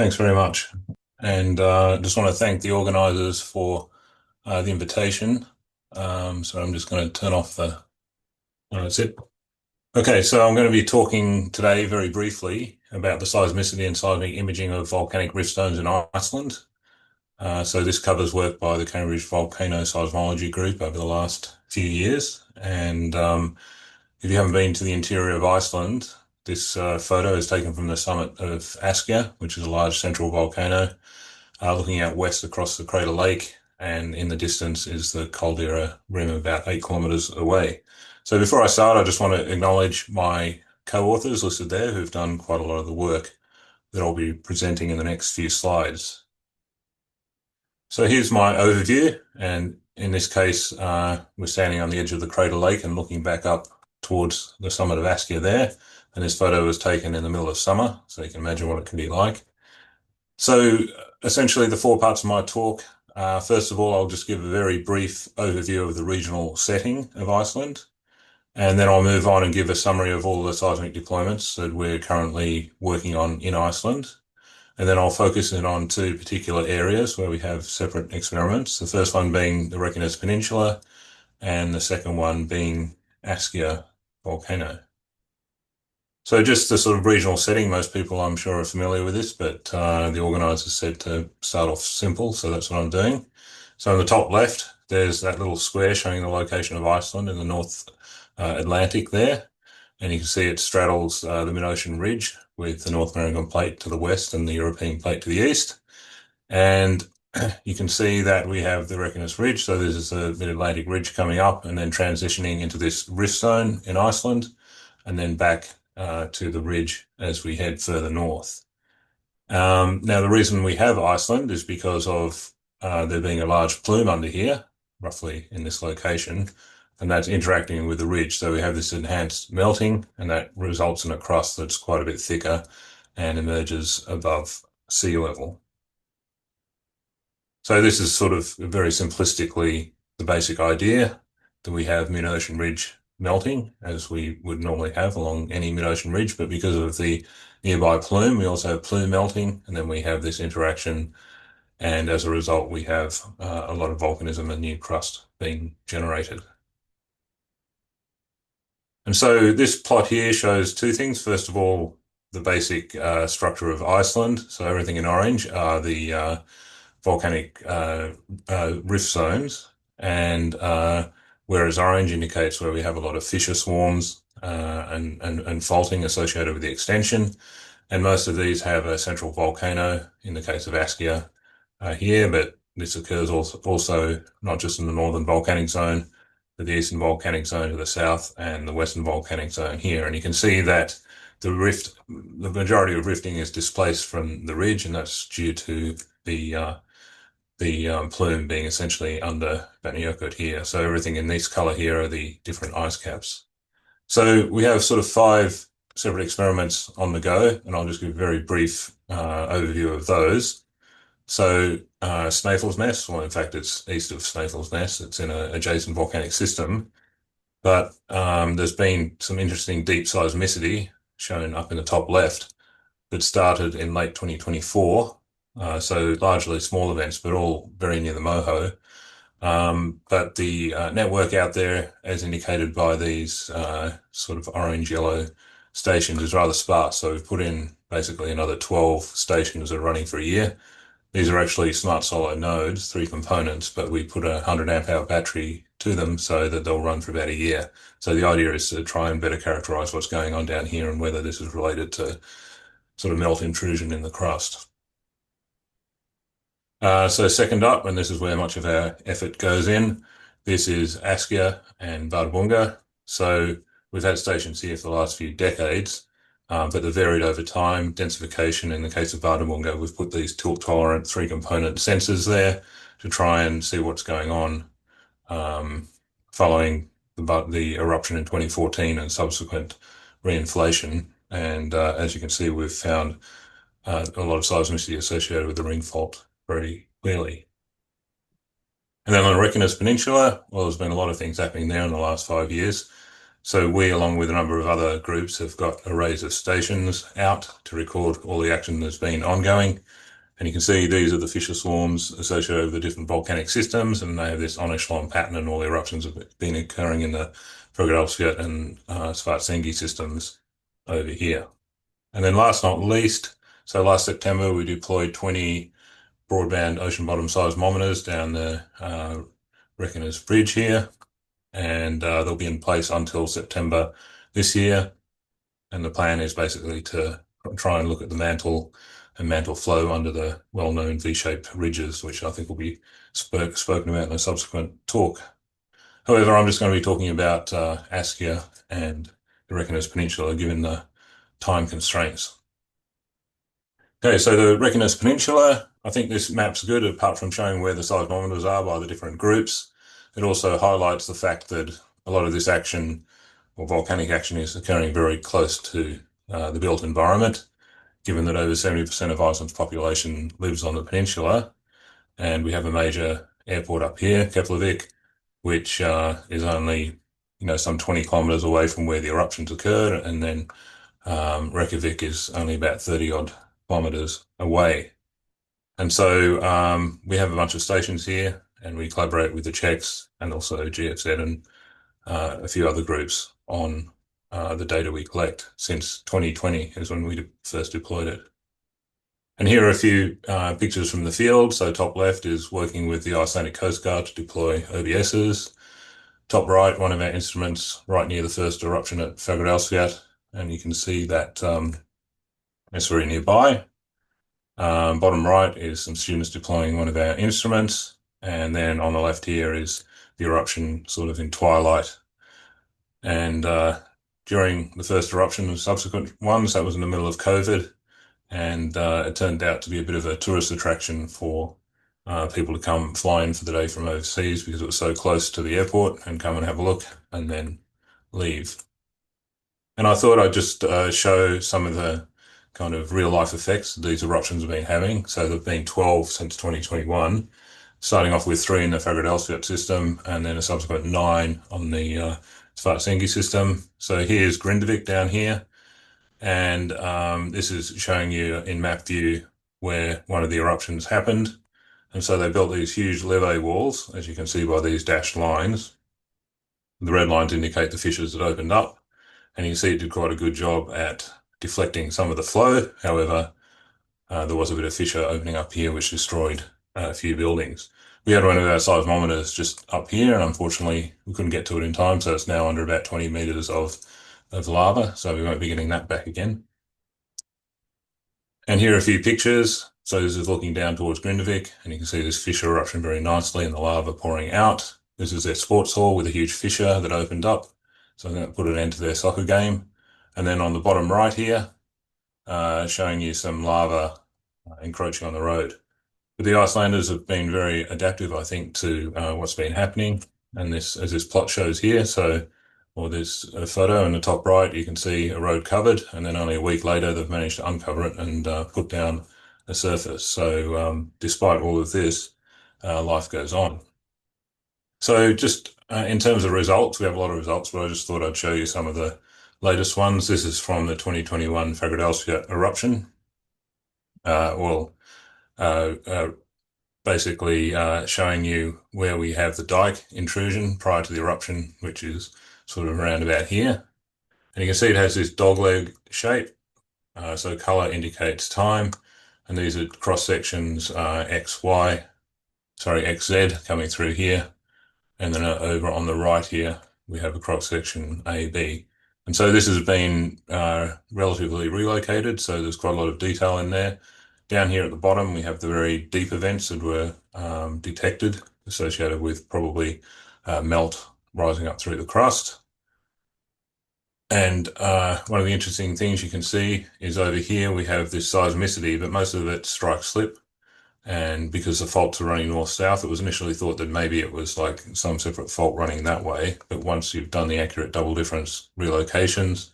Thanks very much. And just want to thank the organisers for the invitation. So I'm just going to turn off the. That's it. Okay, so I'm going to be talking today very briefly about the seismicity and seismic imaging of volcanic rift zones in Iceland. So this covers work by the Cambridge Volcano Seismology Group over the last few years. And if you haven't been to the interior of Iceland, this photo is taken from the summit of Askja, which is a large central volcano, looking out west across the crater lake, and in the distance is the caldera rim about 8 kilometers away. So before I start, I just want to acknowledge my co-authors listed there who've done quite a lot of the work that I'll be presenting in the next few slides. So here's my overview, and in this case, we're standing on the edge of the crater lake and looking back up towards the summit of Askja there. And this photo was taken in the middle of summer, so you can imagine what it can be like. So essentially the four parts of my talk. First of all, I'll just give a very brief overview of the regional setting of Iceland, and then I'll move on and give a summary of all the seismic deployments that we're currently working on in Iceland. And then I'll focus in on two particular areas where we have separate experiments. The first one being the Reykjanes Peninsula, and the second one being Askja volcano. So just the sort of regional setting, most people I'm sure are familiar with this, but the organisers said to start off simple, so that's what I'm doing. So on the top left, there's that little square showing the location of Iceland in the North Atlantic there. And you can see it straddles the mid-ocean ridge with the North American plate to the west and the European plate to the east. And you can see that we have the Reykjanes Ridge, so this is the mid-Atlantic ridge coming up and then transitioning into this rift zone in Iceland, and then back to the ridge as we head further north. Now, the reason we have Iceland is because of there being a large plume under here, roughly in this location, and that's interacting with the ridge. So we have this enhanced melting, and that results in a crust that's quite a bit thicker and emerges above sea level. So this is sort of very simplistically the basic idea that we have mid-ocean ridge melting as we would normally have along any mid-ocean ridge, but because of the nearby plume, we also have plume melting, and then we have this interaction, and as a result, we have a lot of volcanism and new crust being generated. And so this plot here shows two things. First of all, the basic structure of Iceland. So everything in orange are the volcanic rift zones, and whereas orange indicates where we have a lot of fissure swarms and faulting associated with the extension. And most of these have a central volcano in the case of Askja here, but this occurs also not just in the northern volcanic zone, but the eastern volcanic zone to the south and the western volcanic zone here. And you can see that the majority of rifting is displaced from the ridge, and that's due to the plume being essentially under Vatnajökull here. So everything in this color here are the different ice caps. So we have sort of 5 separate experiments on the go, and I'll just give a very brief overview of those. So Snaefellsnes, well, in fact, it's east of Snaefellsnes. It's in an adjacent volcanic system, but there's been some interesting deep seismicity shown up in the top left that started in late 2024. So largely small events, but all very near the Moho. But the network out there, as indicated by these sort of orange-yellow stations, is rather sparse. So we've put in basically another 12 stations that are running for a year. These are actually smart solar nodes, 3 components, but we put a 100 amp hour battery to them so that they'll run for about a year. So the idea is to try and better characterize what's going on down here and whether this is related to sort of melt intrusion in the crust. So second up, and this is where much of our effort goes in, this is Askja and Vardabunga. So we've had stations here for the last few decades, but they've varied over time. Densification, in the case of Vardabunga, we've put these tilt-tolerant 3-component sensors there to try and see what's going on following the eruption in 2014 and subsequent reinflation. And as you can see, we've found a lot of seismicity associated with the ring fault very clearly. And then on the Reykjanes Peninsula, well, there's been a lot of things happening there in the last 5 years. So we, along with a number of other groups, have got arrays of stations out to record all the action that's been ongoing. And you can see these are the fissure swarms associated with the different volcanic systems, and they have this en echelon pattern, and all the eruptions have been occurring in the Frögadalsfjord and Svartsengi systems over here. And then last not least, so last September we deployed 20 broadband ocean bottom seismometers down the Reckoners Bridge here, and they'll be in place until September this year. And the plan is basically to try and look at the mantle and mantle flow under the well-known V-shaped ridges, which I think will be spoken about in a subsequent talk. However, I'm just going to be talking about Askja and the Reckoners Peninsula, given the time constraints. Okay, so the Reckoners Peninsula, I think this map's good, apart from showing where the seismometers are by the different groups. It also highlights the fact that a lot of this action, or volcanic action, is occurring very close to the built environment, given that over 70% of Iceland's population lives on the peninsula. And we have a major airport up here, Keflavik, which is only, some 20 kilometers away from where the eruptions occurred. And then Reykjavik is only about 30 odd kilometers away. And so we have a bunch of stations here, and we collaborate with the Czechs and also GFZ and a few other groups on the data we collect since 2020 is when we first deployed it. And here are a few pictures from the field. So top left is working with the Icelandic Coast Guard to deploy OBSs. Top right, one of our instruments right near the first eruption at Fagradalsfjall, and you can see that it's very nearby. Bottom right is some students deploying one of our instruments, and then on the left here is the eruption sort of in twilight. And during the first eruption and subsequent ones, that was in the middle of COVID, and it turned out to be a bit of a tourist attraction for people to come fly in for the day from overseas because it was so close to the airport and come and have a look and then leave. And I thought I'd just show some of the kind of real life effects these eruptions have been having. So there've been 12 since 2021, starting off with 3 in the Fagradalsfjall system and then a subsequent 9 on the Svartsengi system. So here's Grindavik down here. And this is showing you in map view where one of the eruptions happened. And so they built these huge levee walls, as you can see by these dashed lines. The red lines indicate the fissures that opened up. And you can see it did quite a good job at deflecting some of the flow. However, there was a bit of fissure opening up here, which destroyed a few buildings. We had one of our seismometers just up here, and unfortunately we couldn't get to it in time, so it's now under about 20 meters of lava, so we won't be getting that back again. And here are a few pictures. So this is looking down towards Grindavik, and you can see this fissure eruption very nicely and the lava pouring out. This is their sports hall with a huge fissure that opened up. So I'm going to put an end to their soccer game. And then on the bottom right here, showing you some lava encroaching on the road. But the Icelanders have been very adaptive, I think, to what's been happening. And this, as this plot shows here, there's a photo in the top right, you can see a road covered, and then only a week later, they've managed to uncover it and put down a surface. So despite all of this, life goes on. So just in terms of results, we have a lot of results, but I just thought I'd show you some of the latest ones. This is from the 2021 Fagradalsfjall eruption. Basically showing you where we have the dike intrusion prior to the eruption, which is sort of around about here. And you can see it has this dogleg shape. So color indicates time. And these are cross sections XZ coming through here. And then over on the right here, we have a cross section AB. And so this has been relatively relocated. So there's quite a lot of detail in there. Down here at the bottom, we have the very deep events that were detected, associated with probably melt rising up through the crust. And one of the interesting things you can see is over here we have this seismicity, but most of it strike slip. And because the faults are running north-south, it was initially thought that maybe it was like some separate fault running that way. But once you've done the accurate double difference relocations,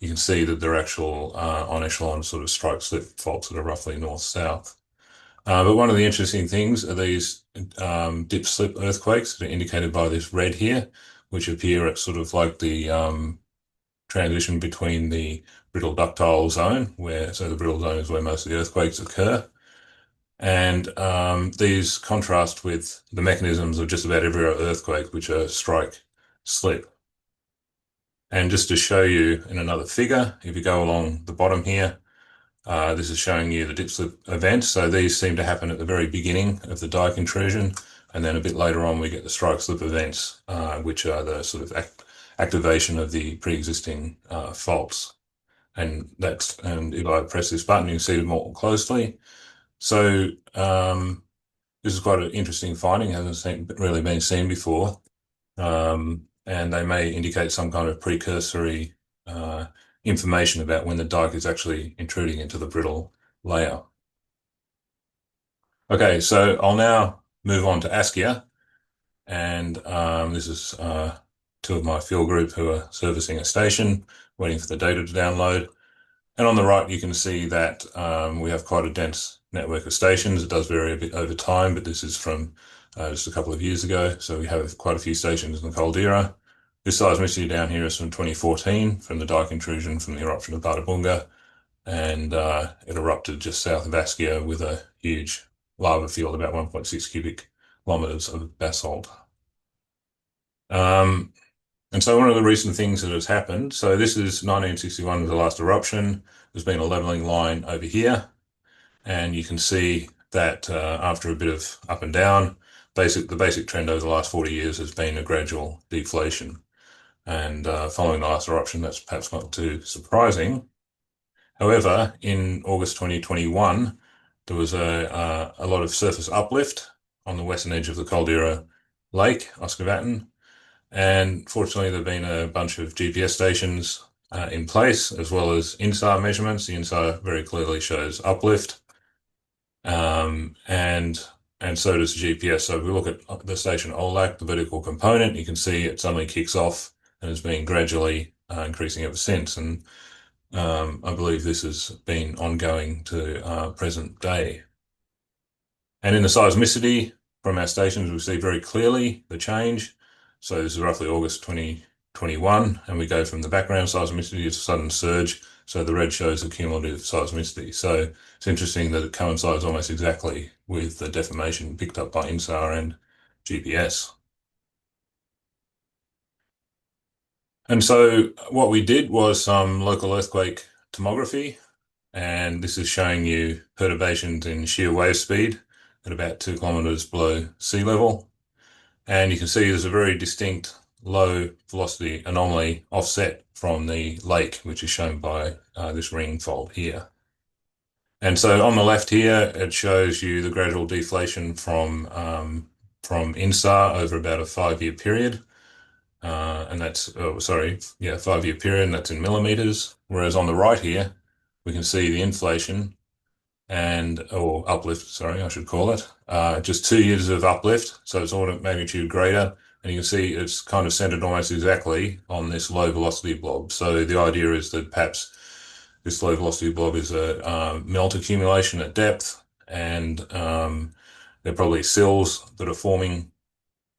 you can see that they're actual on echelon sort of strike slip faults that are roughly north-south. But one of the interesting things are these dip slip earthquakes that are indicated by this red here, which appear at sort of like the transition between the brittle ductile zone, so the brittle zone is where most of the earthquakes occur. And these contrast with the mechanisms of just about every earthquake, which are strike, slip. And just to show you in another figure, if you go along the bottom here, this is showing you the dip slip events. So these seem to happen at the very beginning of the dike intrusion. And then a bit later on, we get the strike slip events, which are the sort of activation of the pre-existing faults. And if I press this button, you can see it more closely. So this is quite an interesting finding, hasn't really been seen before. And they may indicate some kind of precursory information about when the dike is actually intruding into the brittle layer. Okay, so I'll now move on to Askia, and this is two of my field group who are servicing a station, waiting for the data to download. And on the right, you can see that we have quite a dense network of stations. It does vary a bit over time, but this is from just a couple of years ago. So we have quite a few stations in the caldera. This seismicity down here is from 2014, from the dike intrusion from the eruption of Bada, and it erupted just south of Askia with a huge lava field, about 1.6 cubic kilometers of basalt. And so one of the recent things that has happened, so this is 1961 was the last eruption. There's been a leveling line over here, and you can see that after a bit of up and down, the basic trend over the last 40 years has been a gradual deflation. And following the last eruption, that's perhaps not too surprising. However, in August 2021, there was a lot of surface uplift on the western edge of the caldera lake, Oskavatten. And fortunately, there have been a bunch of GPS stations in place, as well as INSAR measurements. The INSAR very clearly shows uplift, and so does the GPS. So if we look at the station OLAC, the vertical component, you can see it suddenly kicks off and has been gradually increasing ever since. And I believe this has been ongoing to present day. And in the seismicity from our stations, we see very clearly the change. So this is roughly August 2021, and we go from the background seismicity to a sudden surge. So the red shows the cumulative seismicity. So it's interesting that it coincides almost exactly with the deformation picked up by INSAR and GPS. And so what we did was some local earthquake tomography, and this is showing you perturbations in shear wave speed at about 2 kilometers below sea level. And you can see there's a very distinct low velocity anomaly offset from the lake, which is shown by this ring fold here. And so on the left here, it shows you the gradual deflation from INSAR over about a 5-year period. And that's, 5-year period, and that's in millimeters. Whereas on the right here, we can see the inflation or uplift, sorry, I should call it, just 2 years of uplift. So it's order of magnitude greater. And you can see it's kind of centered almost exactly on this low velocity blob. So the idea is that perhaps this low velocity blob is a melt accumulation at depth, and there are probably sills that are forming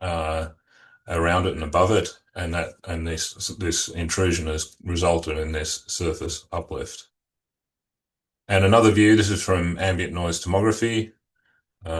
around it and above it, and this intrusion has resulted in this surface uplift. And another view, this is from ambient noise tomography,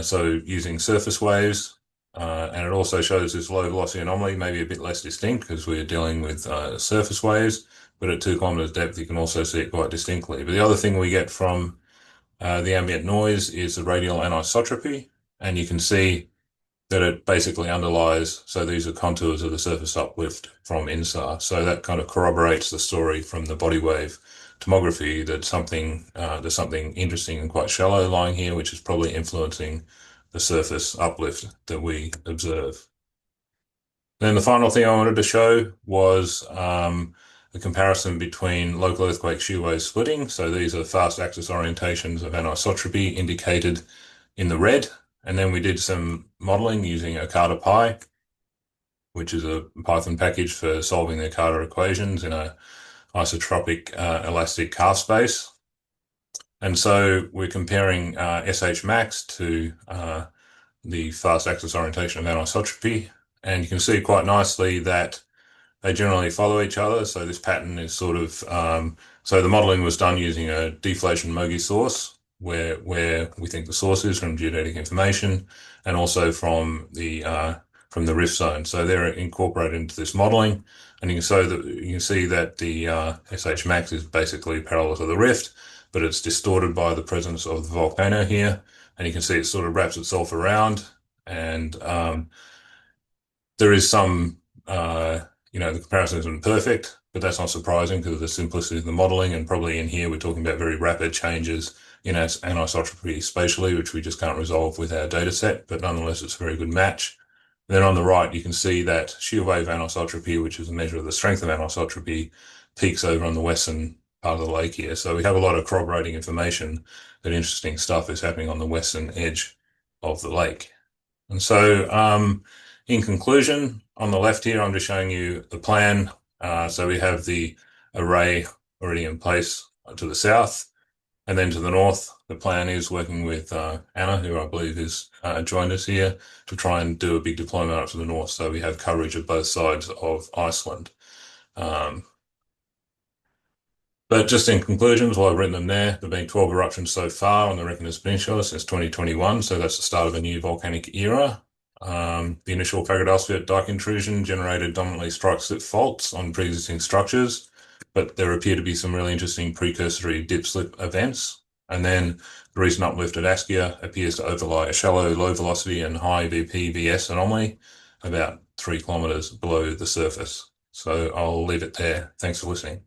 so using surface waves, and it also shows this low velocity anomaly, maybe a bit less distinct because we're dealing with surface waves, but at 2 kilometers depth, you can also see it quite distinctly. But the other thing we get from the ambient noise is the radial anisotropy, and you can see that it basically underlies, so these are contours of the surface uplift from INSAR. So that kind of corroborates the story from the body wave tomography that there's something interesting and quite shallow lying here, which is probably influencing the surface uplift that we observe. Then the final thing I wanted to show was the comparison between local earthquake shear wave splitting. So these are fast axis orientations of anisotropy indicated in the red. And then we did some modeling using Okada Pi, which is a Python package for solving the Okada equations in a isotropic elastic half space. And so we're comparing SH max to the fast axis orientation of anisotropy. And you can see quite nicely that they generally follow each other. So this pattern is sort of, so the modeling was done using a deflation Mogi source, where we think the source is from geodetic information, and also from the rift zone. So they're incorporated into this modeling, and you can see that the SH max is basically parallel to the rift, but it's distorted by the presence of the volcano here, and you can see it sort of wraps itself around, and there is some, the comparison isn't perfect, but that's not surprising because of the simplicity of the modeling. And probably in here, we're talking about very rapid changes in anisotropy spatially, which we just can't resolve with our data set, but nonetheless, it's a very good match. Then on the right, you can see that shear wave anisotropy, which is a measure of the strength of anisotropy, peaks over on the western part of the lake here. So we have a lot of corroborating information that interesting stuff is happening on the western edge of the lake. And so, in conclusion, on the left here, I'm just showing you the plan. So we have the array already in place to the south. And then to the north, the plan is working with Anna, who I believe is joined us here, to try and do a big deployment up to the north. So we have coverage of both sides of Iceland. But just in conclusions, while I've written them there have been 12 eruptions so far on the Reconnaissance Peninsula since 2021. So that's the start of a new volcanic era. The initial Fagradalsfjord dike intrusion generated dominantly strike-slip faults on pre-existing structures, but there appear to be some really interesting precursory dip-slip events. And then the recent uplift at Askia appears to overlie a shallow, low velocity and high VP/VS anomaly about 3 kilometers below the surface. So I'll leave it there. Thanks for listening.